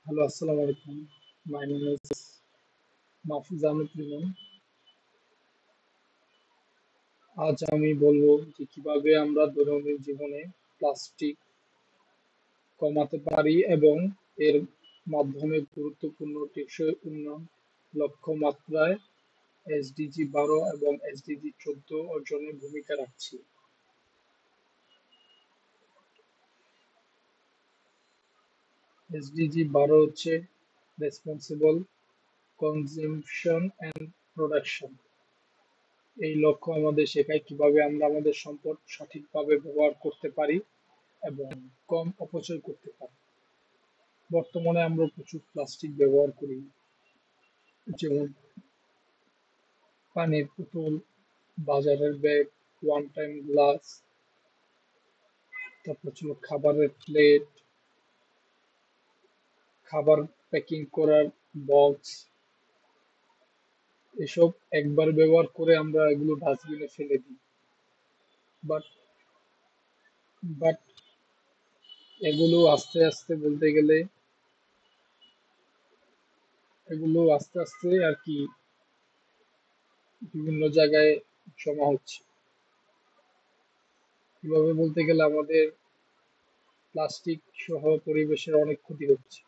Hello, আসসালামু আলাইকুম। My name is Mahfuz Ahmed Rimon. আজ আমি বলবো যে কিভাবে আমরা দৈনন্দিন জীবনে প্লাস্টিক কমাতে পারি এবং এর মাধ্যমে গুরুত্বপূর্ণ টেকসই উন্নয়ন লক্ষ্যমাত্রায় এসডিজি 12 এবং এসডিজি 14 অর্জনে ভূমিকা রাখছি। এসডিজি 12 হচ্ছে রেসপন্সিবল কনজাম্পশন অ্যান্ড প্রোডাকশন। এই লক্ষ্য আমাদের শেখায় কিভাবে আমরা আমাদের সম্পদ সঠিকভাবে ব্যবহার করতে পারি এবং কম অপচয় করতে পারি। বর্তমানে আমরা প্রচুর প্লাস্টিক ব্যবহার করি, যেমন পানির বোতল, বাজারের ব্যাগ, ওয়ান টাইম গ্লাস, তারপর ছিল খাবারের প্লেট, খাবার প্যাকিং করার বক্স। এসব একবার ব্যবহার করে আমরা এগুলো ডাস্টবিনে ফেলে দিই। বাট বাট এগুলো আস্তে আস্তে বলতে গেলে এগুলো আস্তে আস্তে আর কি বিভিন্ন জায়গায় জমা হচ্ছে। কিভাবে বলতে গেলে আমাদের প্লাস্টিক সহ পরিবেশের অনেক ক্ষতি হচ্ছে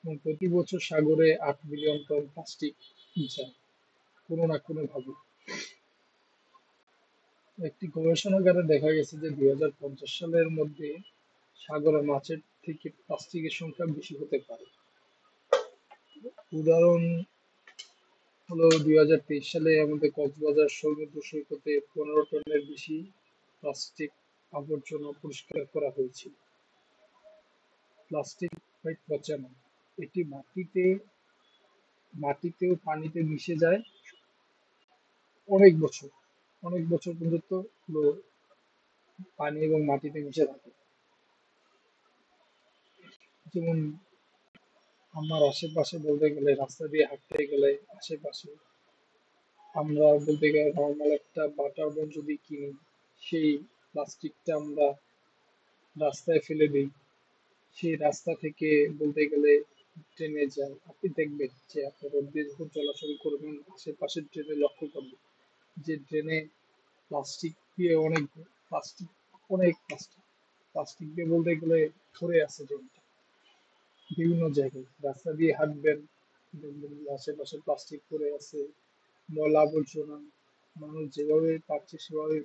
এবং প্রতি বছর সাগরে 8 মিলিয়ন টন প্লাস্টিক যায় কোনো না কোনো ভাবে। একটি গবেষণাগারে দেখা গেছে যে 2050 সালের মধ্যে সাগরে মাছের থেকে প্লাস্টিকের সংখ্যা বেশি হতে পারে। উদাহরণ হলো 2023 সালে আমাদের কক্সবাজার সমুদ্র সৈকতে 15 টনের বেশি প্লাস্টিক আবর্জনা পরিষ্কার করা হয়েছিল। প্লাস্টিক পচে না, এটি মাটিতে ও পানিতে মিশে যায় অনেক বছর অনেক বছর পর্যন্ত পুরো পানি এবং মাটিতে মিশে থাকে। যেমন আমার আশেপাশে বলতে গেলে রাস্তা দিয়ে হাঁটতে গেলে আশেপাশে আমরা বলতে গেলে নর্মাল একটা বাটার বন যদি কিনি, সেই প্লাস্টিকটা আমরা রাস্তায় ফেলে দিই। সেই রাস্তা থেকে বলতে গেলে ট্রেনে যায়। আপনি দেখবেন যে আপনি রোড দিয়ে যখন চলাচল করবেন আশেপাশের ট্রেনে লক্ষ্য করবেন যে ড্রেনে প্লাস্টিক দিয়ে প্লাস্টিক প্লাস্টিক প্লাস্টিক দিয়ে বলতে গেলে ভরে আছে ড্রেনটা। বিভিন্ন জায়গায় রাস্তা দিয়ে হাঁটবেন, দেখবেন যে আশেপাশে প্লাস্টিক পড়ে আছে, ময়লা আবর্জনা মানুষ যেভাবে পারছে সেভাবে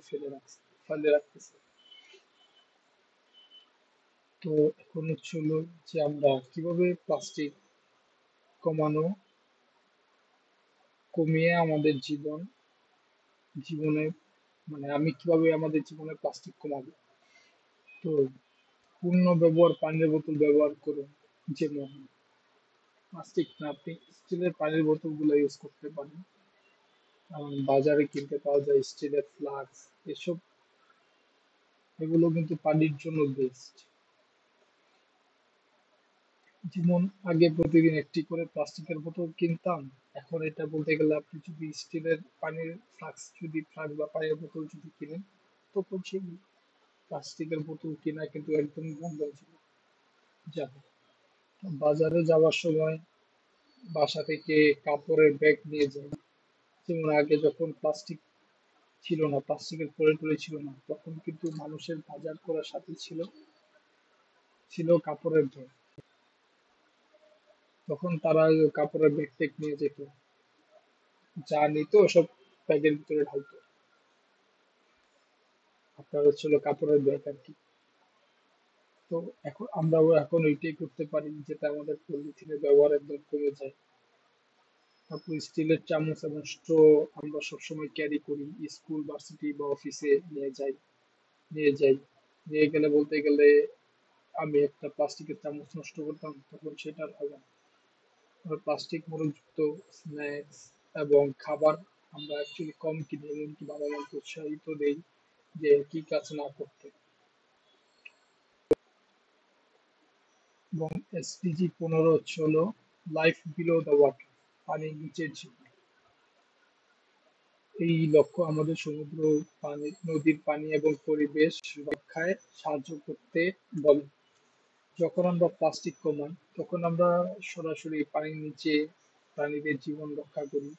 ফেলে রাখতেছে। তো এখন হচ্ছে হলো যে আমরা কিভাবে প্লাস্টিক কমানো কমিয়ে আমাদের জীবনে মানে আমি কিভাবে আমাদের জীবনে প্লাস্টিক কমাবো। তো পূর্ণ ব্যবহার পানির বোতল ব্যবহার করুন। যেমন প্লাস্টিক না, আপনি স্টিলের পানির বোতলগুলো ইউজ করতে পারেন। বাজারে কিনতে পাওয়া যায় স্টিলের ফ্লাস্ক, এসব এগুলো কিন্তু পানির জন্য বেস্ট। যেমন আগে প্রতিদিন একটি করে প্লাস্টিকের বোতল কিনতাম, এখন এটা বলতে গেলে আপনি যদি স্টিলের পানির ফ্লাস্ক বা পানির বোতল যদি কিনেন, তখন সেই প্লাস্টিকের বোতল কেনা কিন্তু একদম বন্ধ হয়ে যাবে। বাজারে যাওয়ার সময় বাসা থেকে কাপড়ের ব্যাগ নিয়ে যাই। যেমন আগে যখন প্লাস্টিক ছিল না, প্লাস্টিকের ট্রলি ছিল না, তখন কিন্তু মানুষের বাজার করার সাথে ছিল কাপড়ের ব্যাগ। তখন তারা ওই কাপড়ের ব্যাগ টেক নিয়ে যেত, যা নিত সব ব্যাগের ভিতরে ঢালতো। আপনার হচ্ছিল কাপড়ের ব্যাগ আর কি। তো এখন ওইটাই করতে পারি, যেটা আমাদের পলিথিনের ব্যবহার একদম কমে যায়। তারপর স্টিলের চামচ এবং স্ট্র আমরা সবসময় ক্যারি করি, স্কুল ভার্সিটি বা অফিসে নিয়ে যাই। নিয়ে গেলে বলতে গেলে আমি একটা প্লাস্টিকের চামচ নষ্ট করতাম, তখন সেটা আর হবে না। প্লাস্টিক মোড়কযুক্ত স্ন্যাক্স এবং খাবার আমরা অ্যাকচুয়ালি কম কিনি, এমনকি বাবা মাকে উৎসাহিত দেই যে কি কাজ না করতে। এবং এসডিজি 15 হচ্ছে হলো লাইফ বিলো দ্য ওয়াটার, পানির নিচের জীবন। এই লক্ষ্য আমাদের সমুদ্র, নদীর পানি এবং পরিবেশ রক্ষায় সাহায্য করতে বলে। যখন আমরা প্লাস্টিক কমাই তখন আমরা সরাসরি পানির নিচে প্রাণীদের জীবন রক্ষা করি।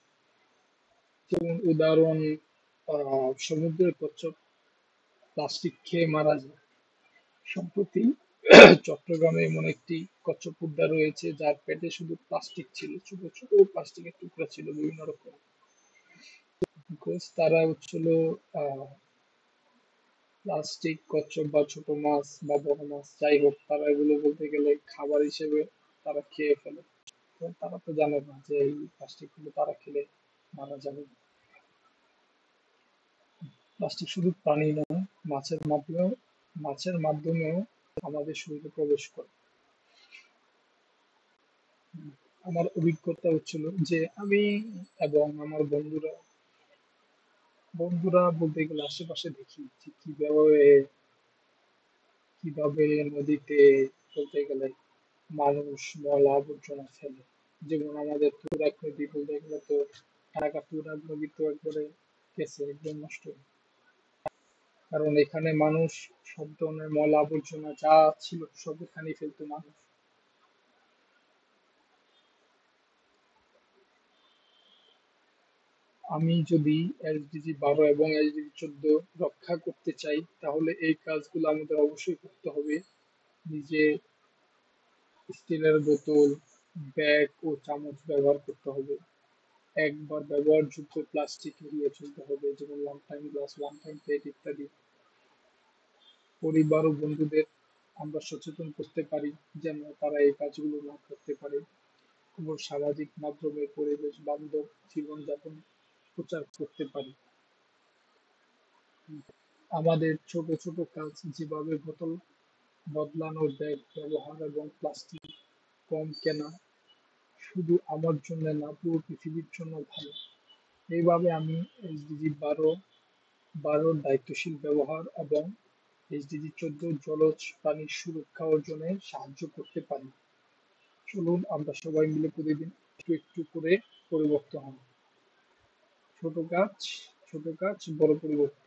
যেমন উদাহরণ, সমুদ্রের কচ্ছপ প্লাস্টিক খেয়ে মারা যায়। সম্প্রতি চট্টগ্রামে এমন একটি কচ্ছপ উদ্যান রয়েছে যার পেটে শুধু প্লাস্টিক ছিল, ছোট ছোট প্লাস্টিকের টুকরা ছিল বিভিন্ন রকম। বিকজ তারা হচ্ছিল আহ প্লাস্টিক, কচ্ছপ বা ছোট মাছ বা বড় মাছ যাই হোক, তারা এগুলো বলতে গেলে খাবার হিসেবে তারা খেয়ে ফেলে। তো তারা তো জানে না যে এই প্লাস্টিক গুলো তারা খেলে মারা যাবে। প্লাস্টিক শুধু প্রাণী নয়, মাছের মাধ্যমেও আমাদের শরীরে প্রবেশ করে। আমার অভিজ্ঞতা হচ্ছিল যে আমি এবং আমার বন্ধুরা বলতে গেলে আশেপাশে দেখি যে কিভাবে নদীতে বলতে গেলে মানুষ ময়লা আবর্জনা ফেলে। যেমন আমাদের তুরাগ নদী বলতে গেলে তো ঢাকা তুরাগ নদী তো একবারে গেছে, একদম নষ্ট। কারণ এখানে মানুষ সব ধরনের ময়লা আবর্জনা যা ছিল সব এখানেই ফেলতো মানুষ। আমি যদি SDG 12 এবং SDG 14 রক্ষা করতে চাই তাহলে এই কাজগুলো আমাদের অবশ্যই করতে হবে। নিজে স্টিলের বোতল, ব্যাগ ও চামচ ব্যবহার করতে হবে। একবার ব্যবহারযোগ্য প্লাস্টিক এড়িয়ে চলতে হবে, যেমন one time glass, one time plate ইত্যাদি। পরিবার ও বন্ধুদের আমরা সচেতন করতে পারি যেন তারা এই কাজগুলো না করতে পারে। এবং সামাজিক মাধ্যমে পরিবেশ বান্ধব জীবনযাপন প্রচার করতে পারি। আমাদের ছোট ছোট কাজ, যেভাবে বোতল বদলানো, ব্যাগ ব্যবহার এবং প্লাস্টিক কম কেনা, শুধু আমার জন্য না পুরো পৃথিবীর জন্য ভালো। এইভাবে আমি SDG 12 দায়িত্বশীল ব্যবহার এবং SDG 14 জলজ প্রাণীর সুরক্ষা অর্জনে সাহায্য করতে পারি। চলুন আমরা সবাই মিলে প্রতিদিন একটু একটু করে পরিবর্তন হন। ছোট কাজ, ছোট কাজ, বড় পরিবর্তন।